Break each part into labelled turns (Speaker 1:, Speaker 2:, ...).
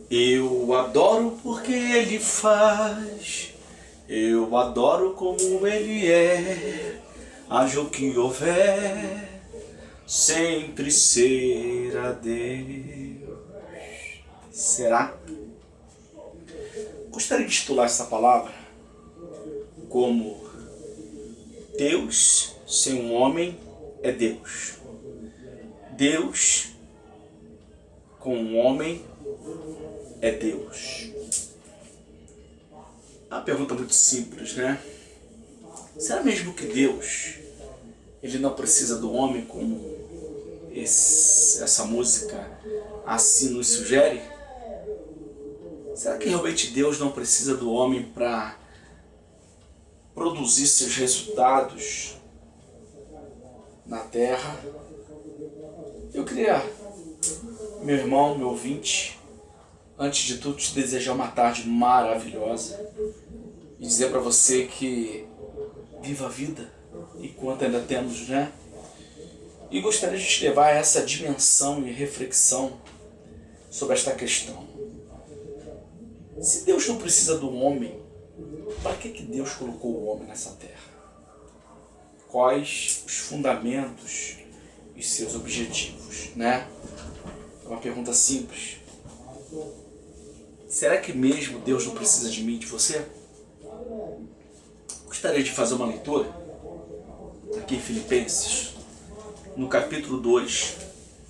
Speaker 1: Eu adoro porque Ele faz, eu adoro como Ele é, haja o que houver, sempre será Deus. Será? Gostaria de titular essa palavra como Deus sem um homem é Deus. Deus com um homem é Deus. É uma pergunta muito simples, né? Será mesmo que Deus ele não precisa do homem como essa música assim nos sugere? Será que realmente Deus não precisa do homem para produzir seus resultados na terra? Eu queria, meu irmão, meu ouvinte, antes de tudo te desejar uma tarde maravilhosa e dizer para você que viva a vida enquanto ainda temos, né? E gostaria de te levar a essa dimensão e reflexão sobre esta questão. Se Deus não precisa do homem, para que Deus colocou o homem nessa terra? Quais os fundamentos e seus objetivos, né? É uma pergunta simples. Será que mesmo Deus não precisa de mim e de você? Gostaria de fazer uma leitura aqui em Filipenses, no capítulo 2,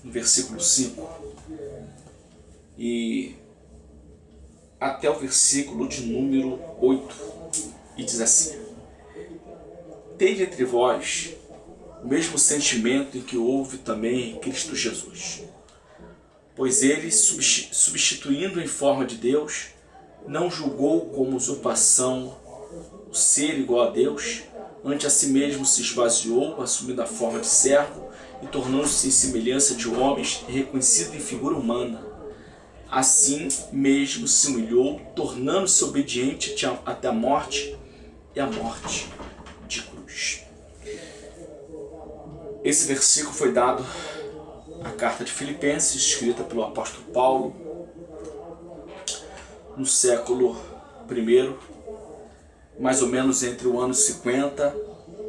Speaker 1: no versículo 5, e até o versículo de número 8, e diz assim: Tende entre vós o mesmo sentimento em que houve também em Cristo Jesus, pois ele, substituindo em forma de Deus, não julgou como usurpação o ser igual a Deus, antes a si mesmo se esvaziou, assumindo a forma de servo e tornando-se em semelhança de homens, reconhecido em figura humana. Assim mesmo se humilhou, tornando-se obediente até a morte, e a morte de cruz. Esse versículo foi dado à carta de Filipenses, escrita pelo apóstolo Paulo, no século I, mais ou menos entre o ano 50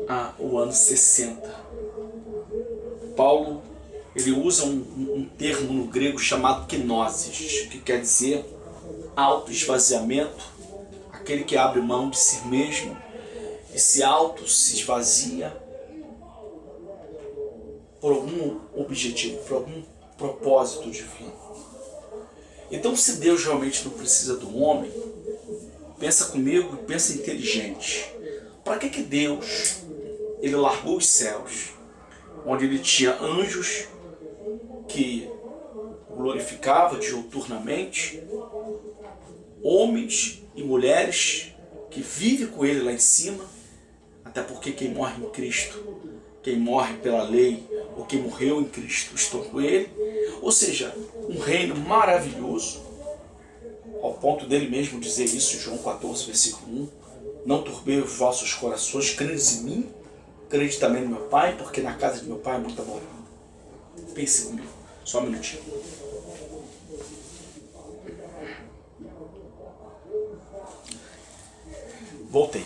Speaker 1: a o ano 60. Paulo ele usa um termo no grego chamado kenosis, que quer dizer auto-esvaziamento, aquele que abre mão de si mesmo e se esvazia por algum objetivo, por algum propósito divino. Então, se Deus realmente não precisa do homem, pensa comigo, pensa inteligente. Para que Deus ele largou os céus, onde ele tinha anjos que glorificava diuturnamente, homens e mulheres que vivem com ele lá em cima, até porque quem morre em Cristo, quem morre pela lei, ou quem morreu em Cristo, estão com ele. Ou seja, um reino maravilhoso, ao ponto dele mesmo dizer isso em João 14, versículo 1, não turbei os vossos corações, credes em mim, crede também no meu Pai, porque na casa de meu Pai é muita morada. Pense comigo, só um minutinho. Voltei.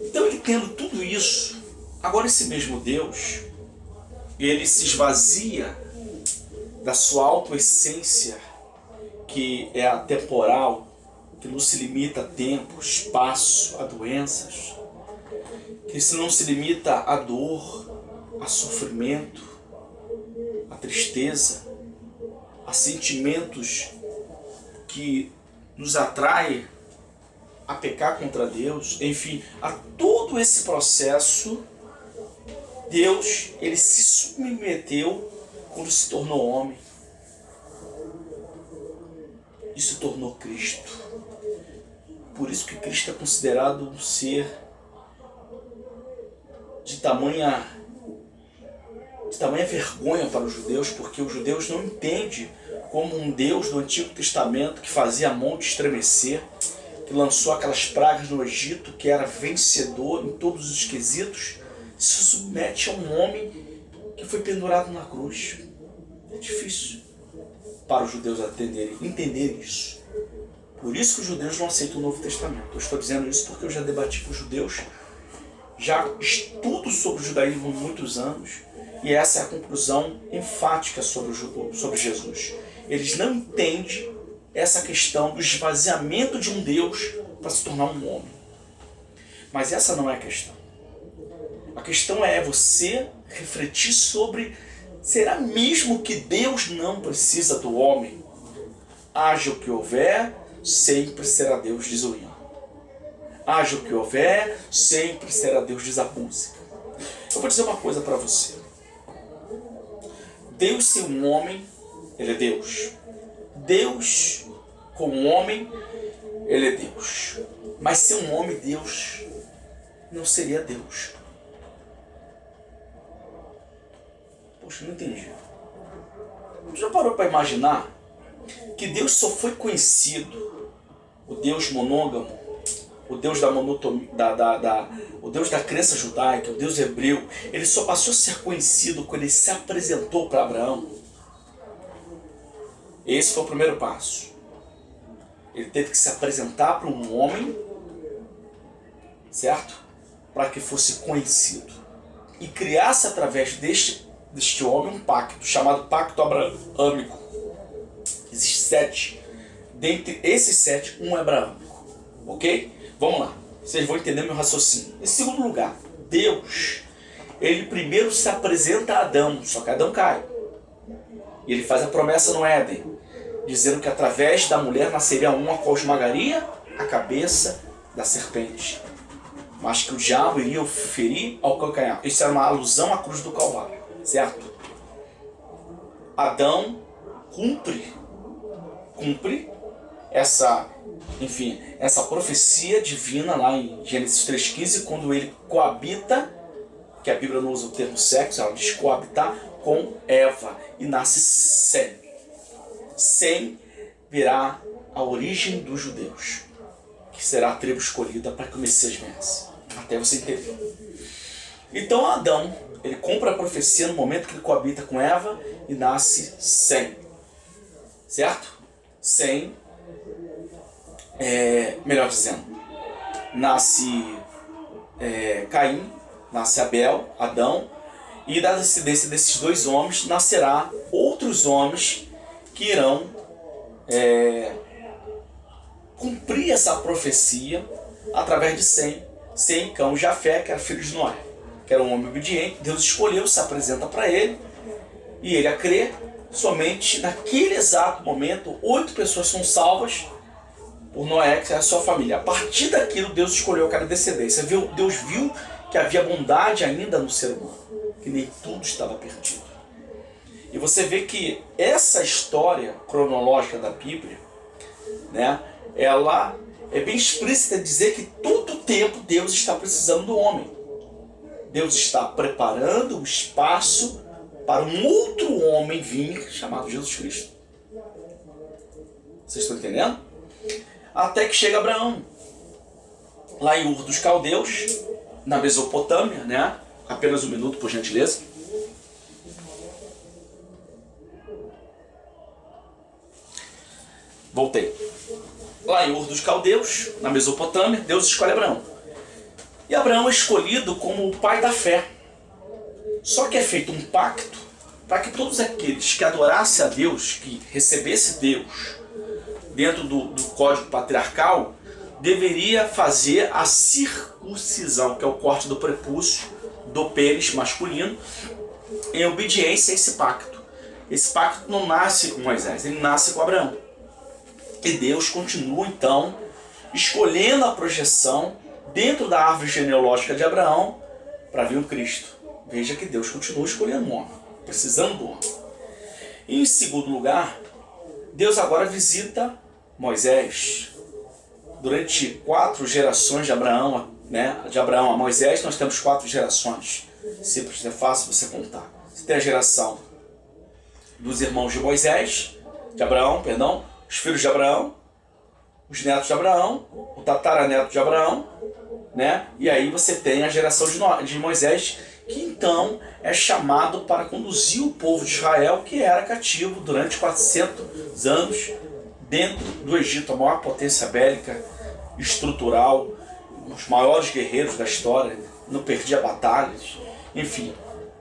Speaker 1: Então ele tendo tudo isso, agora esse mesmo Deus, ele se esvazia da sua autoessência, que é atemporal, que não se limita a tempo, espaço, a doenças, que não se limita à dor, a sofrimento, a tristeza, a sentimentos que nos atraem a pecar contra Deus, enfim, a todo esse processo, Deus, ele se submeteu quando se tornou homem e se tornou Cristo. Por isso que Cristo é considerado um ser de tamanha vergonha para os judeus, porque os judeus não entendem como um Deus do Antigo Testamento que fazia a monte estremecer, que lançou aquelas pragas no Egito, que era vencedor em todos os quesitos, se submete a um homem foi pendurado na cruz. É difícil para os judeus entender isso. Por isso que os judeus não aceitam o Novo Testamento. Eu estou dizendo isso porque eu já debati com os judeus, já estudo sobre o judaísmo há muitos anos, e essa é a conclusão enfática sobre Jesus. Eles não entendem essa questão do esvaziamento de um Deus para se tornar um homem. Mas essa não é a questão. A questão é você refletir sobre: será mesmo que Deus não precisa do homem? Haja o que houver, sempre será Deus, diz o hino. Haja o que houver, sempre será Deus, diz a música. Eu vou dizer uma coisa para você. Deus ser um homem, ele é Deus. Deus como homem, ele é Deus. Mas ser um homem Deus não seria Deus. Poxa, não entendi. Já parou para imaginar que Deus só foi conhecido, o Deus monógamo, o Deus da monotonia, o Deus da crença judaica, o Deus hebreu, ele só passou a ser conhecido quando ele se apresentou para Abraão? Esse foi o primeiro passo. Ele teve que se apresentar para um homem, certo? Para que fosse conhecido. E criasse através deste homem um pacto, chamado Pacto Abraâmico. Existem 7. Dentre esses 7, um é abraâmico. Ok? Vamos lá. Vocês vão entender meu raciocínio. Em segundo lugar, Deus, ele primeiro se apresenta a Adão, só que Adão cai. E ele faz a promessa no Éden, dizendo que através da mulher nasceria um a qual esmagaria a cabeça da serpente, mas que o diabo iria o ferir ao calcanhar. Isso era uma alusão à cruz do Calvário, certo? Adão cumpre essa profecia divina lá em Gênesis 3,15, quando ele coabita, que a Bíblia não usa o termo sexo, ela diz coabitar, com Eva, e nasce Sem. Sem virá a origem dos judeus, que será a tribo escolhida para que o Messias vença. Até você entender. Então Adão, ele cumpre a profecia no momento que ele coabita com Eva e nasce Sem. Certo? Sem, melhor dizendo, nasce Caim, nasce Abel, Adão, e da descendência desses dois homens nascerá outros homens que irão cumprir essa profecia através de Sem, Cão e Jafé, que era filho de Noé, que era um homem obediente. Deus escolheu, se apresenta para ele, e ele a crê. Somente naquele exato momento, 8 pessoas são salvas por Noé, que é a sua família. A partir daquilo, Deus escolheu aquela descendência. Deus viu que havia bondade ainda no ser humano, que nem tudo estava perdido. E você vê que essa história cronológica da Bíblia, né, ela é bem explícita em dizer que todo o tempo Deus está precisando do homem. Deus está preparando o espaço para um outro homem vir, chamado Jesus Cristo. Vocês estão entendendo? Até que chega Abraão, lá em Ur dos Caldeus, na Mesopotâmia, né? Apenas um minuto, por gentileza. Voltei. Lá em Ur dos Caldeus, na Mesopotâmia, Deus escolhe Abraão. E Abraão é escolhido como o pai da fé. Só que é feito um pacto para que todos aqueles que adorassem a Deus, que recebessem Deus dentro do código patriarcal, deveria fazer a circuncisão, que é o corte do prepúcio, do pênis masculino, em obediência a esse pacto. Esse pacto não nasce com Moisés, ele nasce com Abraão. E Deus continua, então, escolhendo a projeção dentro da árvore genealógica de Abraão para vir um Cristo. Veja que Deus continua escolhendo um homem, precisando do homem. E em segundo lugar, Deus agora visita Moisés. Durante 4 gerações de Abraão, né, de Abraão a Moisés, nós temos 4 gerações. Simples, é fácil você contar. Você tem a geração dos irmãos de Moisés, de Abraão, perdão, os filhos de Abraão, os netos de Abraão, o tataraneto de Abraão, né? E aí você tem a geração de Moisés, que então é chamado para conduzir o povo de Israel, que era cativo durante 400 anos dentro do Egito, a maior potência bélica, estrutural, os maiores guerreiros da história, não perdia batalhas. Enfim,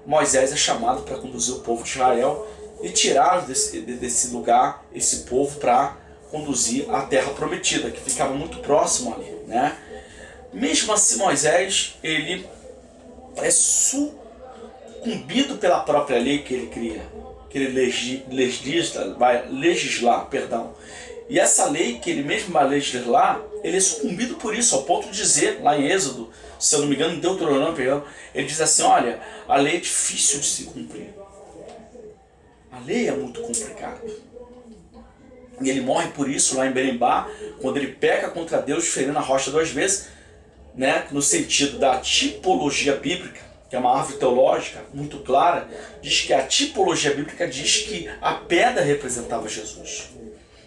Speaker 1: Moisés é chamado para conduzir o povo de Israel e tirar desse lugar esse povo para conduzir a terra prometida, que ficava muito próximo ali, né? Mesmo assim, Moisés, ele é sucumbido pela própria lei que ele cria, que ele vai legislar, perdão. E essa lei que ele mesmo vai legislar, ele é sucumbido por isso, ao ponto de dizer, lá em Êxodo, se eu não me engano, em Deuteronômio, ele diz assim, olha, a lei é difícil de se cumprir. A lei é muito complicada. E ele morre por isso lá em Berembá, quando ele peca contra Deus, ferindo a rocha 2 vezes, né, no sentido da tipologia bíblica, que é uma árvore teológica muito clara, diz que a tipologia bíblica diz que a pedra representava Jesus.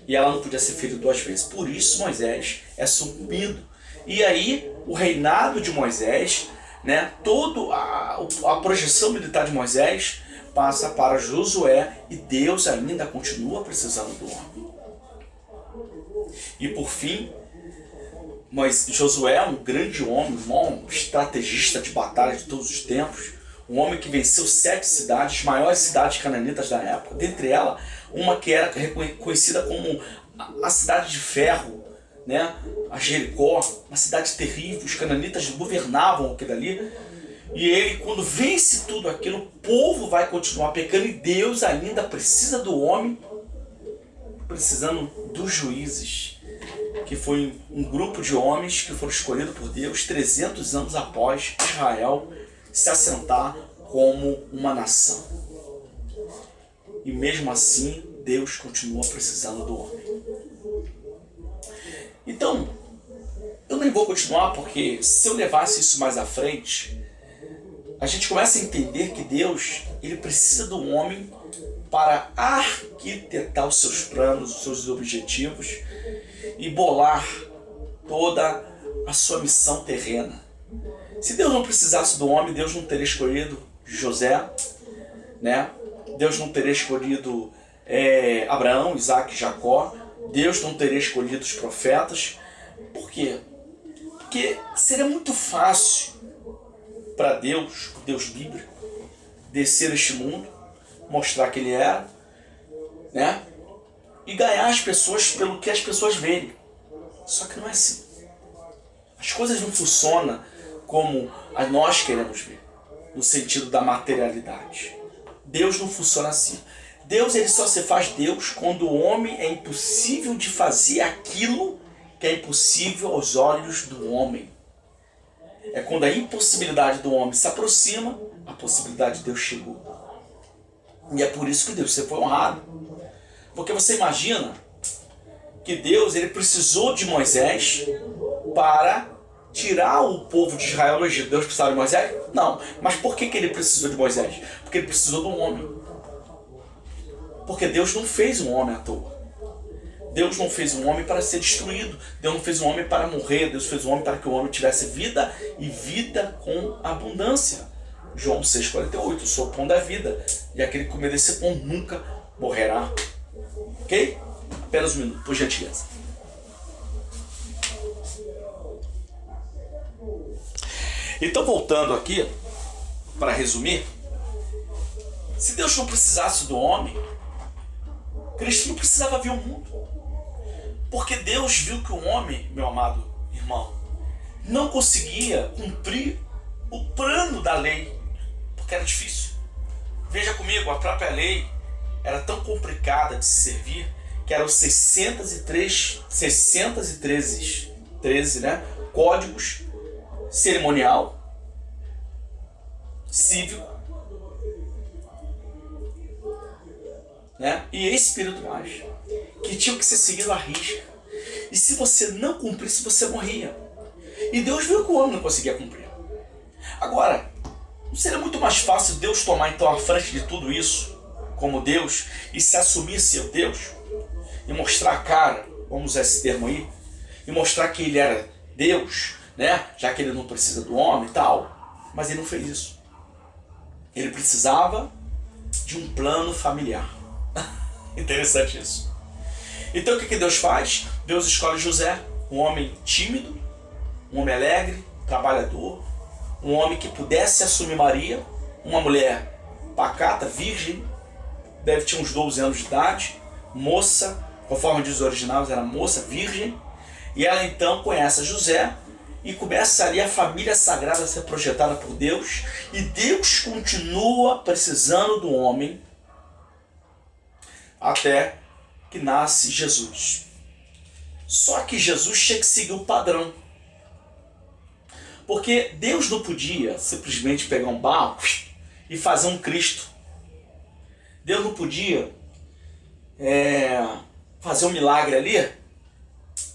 Speaker 1: E ela não podia ser ferida 2 vezes. Por isso Moisés é sucumbido. E aí o reinado de Moisés, né, toda a projeção militar de Moisés passa para Josué, e Deus ainda continua precisando do homem. E por fim, Josué é um grande homem, um estrategista de batalha de todos os tempos, um homem que venceu 7 cidades, maiores cidades cananitas da época, dentre elas uma que era conhecida como a cidade de ferro, né? A Jericó, uma cidade terrível, os cananitas governavam aquilo ali, e ele, quando vence tudo aquilo, o povo vai continuar pecando, e Deus ainda precisa do homem, precisando dos juízes, que foi um grupo de homens que foram escolhidos por Deus 300 anos após Israel se assentar como uma nação. E mesmo assim, Deus continua precisando do homem. Então, eu nem vou continuar, porque se eu levasse isso mais à frente, a gente começa a entender que Deus, ele precisa do homem para arquitetar os seus planos, os seus objetivos e bolar toda a sua missão terrena. Se Deus não precisasse do homem, Deus não teria escolhido José, né? Deus não teria escolhido Abraão, Isaac e Jacó. Deus não teria escolhido os profetas. Por quê? Porque seria muito fácil para Deus, o Deus bíblico, descer este mundo, mostrar que ele era, né? E ganhar as pessoas pelo que as pessoas veem. Só que não é assim. As coisas não funcionam como nós queremos ver, no sentido da materialidade. Deus não funciona assim. Deus, ele só se faz Deus quando o homem é impossível de fazer aquilo que é impossível aos olhos do homem. É quando a impossibilidade do homem se aproxima, a possibilidade de Deus chegou. E é por isso que Deus foi honrado. Porque você imagina que Deus, ele precisou de Moisés para tirar o povo de Israel do Egito. Deus precisava de Moisés? Não. Mas por que ele precisou de Moisés? Porque ele precisou de um homem. Porque Deus não fez um homem à toa. Deus não fez um homem para ser destruído. Deus não fez um homem para morrer. Deus fez um homem para que o homem tivesse vida, e vida com abundância. João 6,48, eu sou o pão da vida, e aquele que comer desse pão nunca morrerá. Ok? Apenas um minuto, por gentileza. Então, voltando aqui, para resumir, se Deus não precisasse do homem, Cristo não precisava vir ao mundo. Porque Deus viu que o homem, meu amado irmão, não conseguia cumprir o plano da lei, porque era difícil. Veja comigo, a própria lei era tão complicada de se servir, que eram 613 né, códigos cerimonial, cívico, né, e espirituais, que tinham que ser seguidos à risca. E se você não cumprisse, você morria. E Deus viu que o homem não conseguia cumprir. Agora, não seria muito mais fácil Deus tomar então a frente de tudo isso, como Deus, e se assumir ser Deus, e mostrar a cara, vamos usar esse termo aí, e mostrar que ele era Deus, né? Já que ele não precisa do homem e tal. Mas ele não fez isso. Ele precisava de um plano familiar. Interessante isso. Então o que Deus faz? Deus escolhe José, um homem tímido, um homem alegre, trabalhador, um homem que pudesse assumir Maria, uma mulher pacata, virgem, deve ter uns 12 anos de idade, moça, conforme diz os originais, era moça, virgem, e ela então conhece José e começa ali a família sagrada a ser projetada por Deus, e Deus continua precisando do homem até que nasce Jesus. Só que Jesus tinha que seguir o padrão. Porque Deus não podia simplesmente pegar um barro e fazer um Cristo. Deus não podia fazer um milagre ali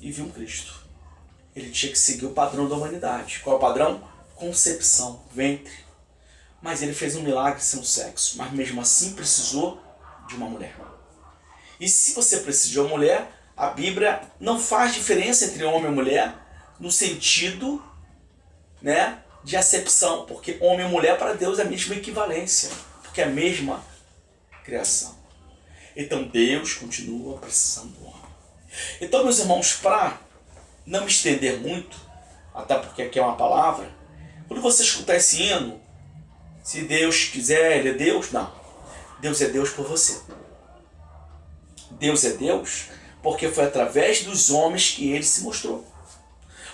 Speaker 1: e vir um Cristo. Ele tinha que seguir o padrão da humanidade. Qual é o padrão? Concepção, ventre. Mas ele fez um milagre sem o sexo. Mas mesmo assim precisou de uma mulher. E se você precisa de uma mulher, a Bíblia não faz diferença entre homem e mulher no sentido, né, de acepção. Porque homem e mulher para Deus é a mesma equivalência. Porque é a mesma criação. Então Deus continua precisando do homem. Então, meus irmãos, para não me estender muito, até porque aqui é uma palavra, quando você escutar esse hino, se Deus quiser, Ele é Deus, não. Deus é Deus por você. Deus é Deus porque foi através dos homens que Ele se mostrou.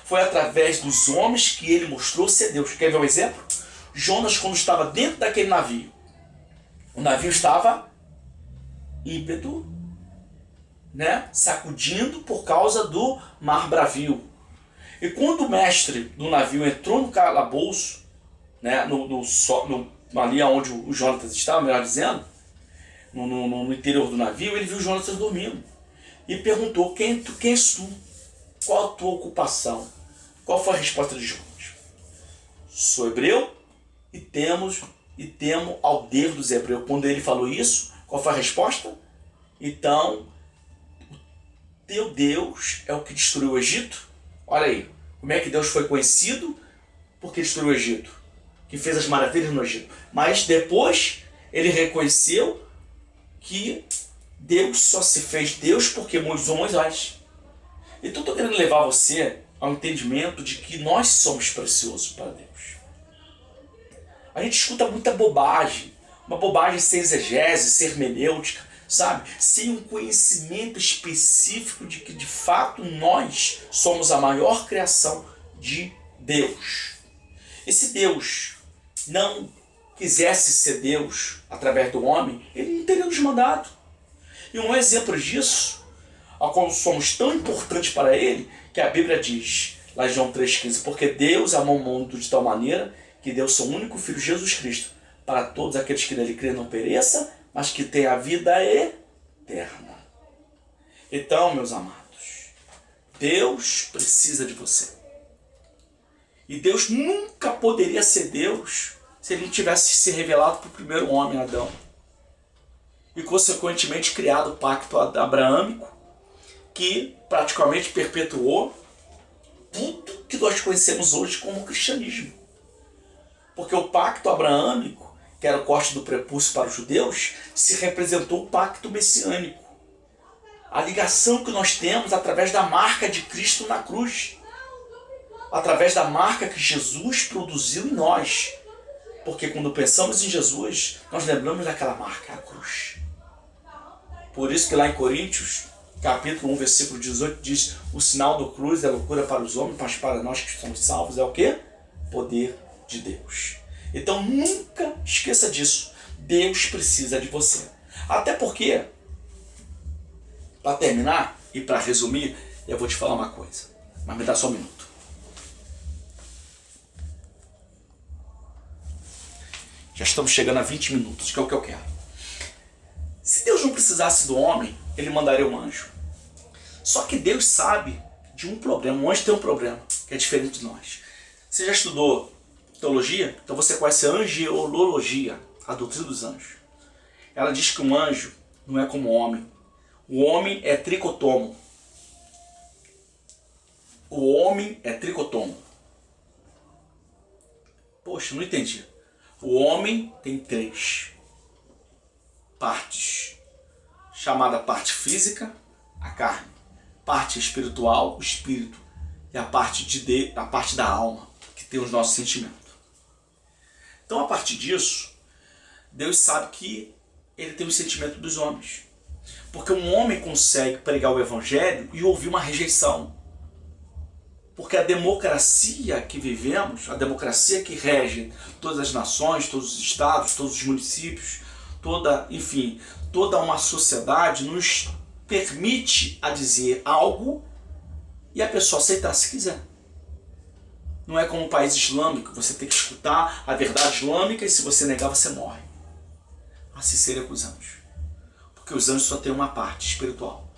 Speaker 1: Foi através dos homens que Ele mostrou ser Deus. Quer ver um exemplo? Jonas, quando estava dentro daquele navio, o navio estava ímpeto, né, sacudindo por causa do mar bravio. E quando o mestre do navio entrou no calabouço, né, ali onde o Jonatas estava, melhor dizendo, no interior do navio, ele viu o Jonatas dormindo e perguntou: quem és tu? Qual a tua ocupação? Qual foi a resposta de Jonas? Sou hebreu e temo ao Deus dos hebreus. Quando ele falou isso, qual foi a resposta? Então, teu Deus é o que destruiu o Egito? Olha aí, como é que Deus foi conhecido? Porque destruiu o Egito, que fez as maravilhas no Egito. Mas depois ele reconheceu que Deus só se fez Deus porque usou Moisés. Então estou querendo levar você ao entendimento de que nós somos preciosos para Deus. A gente escuta muita bobagem, uma bobagem sem exegese, sem hermenêutica, sabe? Sem um conhecimento específico de que de fato nós somos a maior criação de Deus. E se Deus não quisesse ser Deus através do homem, ele não teria nos mandado. E um exemplo disso, a qual somos tão importantes para ele, que a Bíblia diz, lá em João 3,15, porque Deus amou o mundo de tal maneira que deu seu único Filho, Jesus Cristo, para todos aqueles que nele creem não pereça, mas que tenham a vida eterna. Então, meus amados, Deus precisa de você. E Deus nunca poderia ser Deus se ele tivesse se revelado para o primeiro homem, Adão. E consequentemente criado o pacto abraâmico, que praticamente perpetuou tudo que nós conhecemos hoje como cristianismo. Porque o pacto abraâmico, que era o corte do prepúcio para os judeus, se representou o pacto messiânico. A ligação que nós temos através da marca de Cristo na cruz. Através da marca que Jesus produziu em nós. Porque quando pensamos em Jesus, nós lembramos daquela marca, a cruz. Por isso que lá em Coríntios, capítulo 1, versículo 18, diz: o sinal do cruz é loucura para os homens, mas para nós que somos salvos é o quê? Poder de Deus. Então nunca esqueça disso. Deus precisa de você. Até porque, para terminar e para resumir, eu vou te falar uma coisa. Mas me dá só um minuto. Já estamos chegando a 20 minutos, que é o que eu quero. Se Deus não precisasse do homem, ele mandaria um anjo. Só que Deus sabe de um problema. O anjo tem um problema, que é diferente de nós. Você já estudou teologia? Então você conhece a angelologia, a doutrina dos anjos. Ela diz que um anjo não é como um homem. O homem é tricotomo. O homem é tricotomo. Poxa, não entendi. O homem tem 3 partes, chamada parte física, a carne, parte espiritual, o espírito, e a parte da alma, que tem os nossos sentimentos. Então, a partir disso, Deus sabe que ele tem o sentimento dos homens. Porque um homem consegue pregar o evangelho e ouvir uma rejeição. Porque a democracia que vivemos, a democracia que rege todas as nações, todos os estados, todos os municípios, toda uma sociedade nos permite a dizer algo e a pessoa aceitar se quiser. Não é como um país islâmico, você tem que escutar a verdade islâmica e se você negar você morre. Assim seria com os anjos. Porque os anjos só têm uma parte espiritual.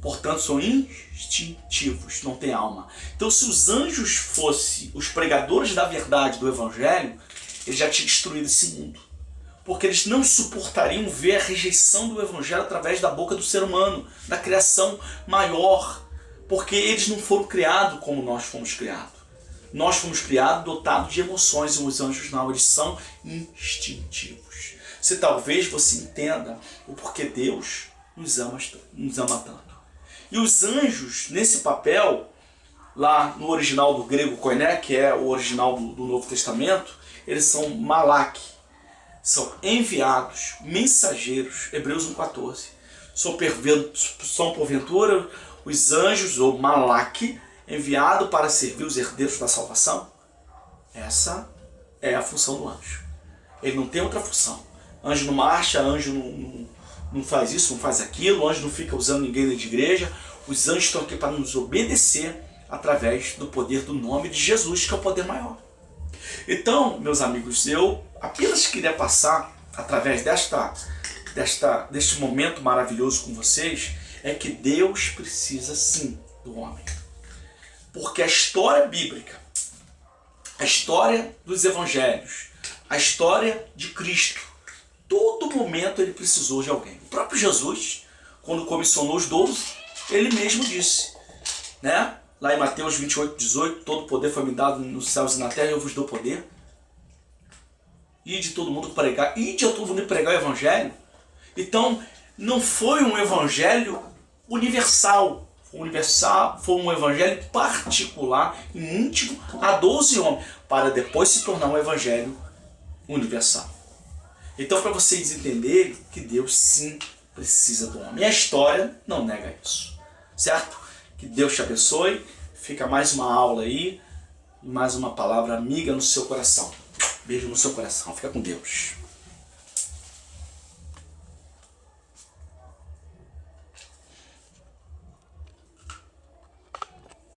Speaker 1: Portanto, são instintivos, não têm alma. Então, se os anjos fossem os pregadores da verdade do evangelho, eles já tinham destruído esse mundo. Porque eles não suportariam ver a rejeição do evangelho através da boca do ser humano, da criação maior. Porque eles não foram criados como nós fomos criados. Nós fomos criados dotados de emoções, e os anjos não, eles são instintivos. Se talvez você entenda o porquê Deus nos ama tanto. E os anjos, nesse papel, lá no original do grego koiné, que é o original do Novo Testamento, eles são malak, são enviados, mensageiros, Hebreus 1,14. São porventura os anjos, ou malak, enviado para servir os herdeiros da salvação? Essa é a função do anjo. Ele não tem outra função. Anjo não marcha, anjo não faz isso, não faz aquilo, anjo não fica usando ninguém dentro de igreja. Os anjos estão aqui para nos obedecer através do poder do nome de Jesus, que é o poder maior. Então, meus amigos, eu apenas queria passar através deste momento maravilhoso com vocês, é que Deus precisa sim do homem. Porque a história bíblica, a história dos evangelhos, a história de Cristo, todo momento ele precisou de alguém. O próprio Jesus, quando comissionou os 12, ele mesmo disse, né? Lá em Mateus 28:18, todo poder foi me dado nos céus e na terra, eu vos dou poder. Ide a todo mundo pregar o evangelho. Então, não foi um evangelho universal. Foi um evangelho particular e íntimo a 12 homens, para depois se tornar um evangelho universal. Então, para vocês entenderem que Deus sim precisa do homem. E a história não nega isso. Certo? Que Deus te abençoe. Fica mais uma aula aí. E mais uma palavra amiga no seu coração. Beijo no seu coração. Fica com Deus.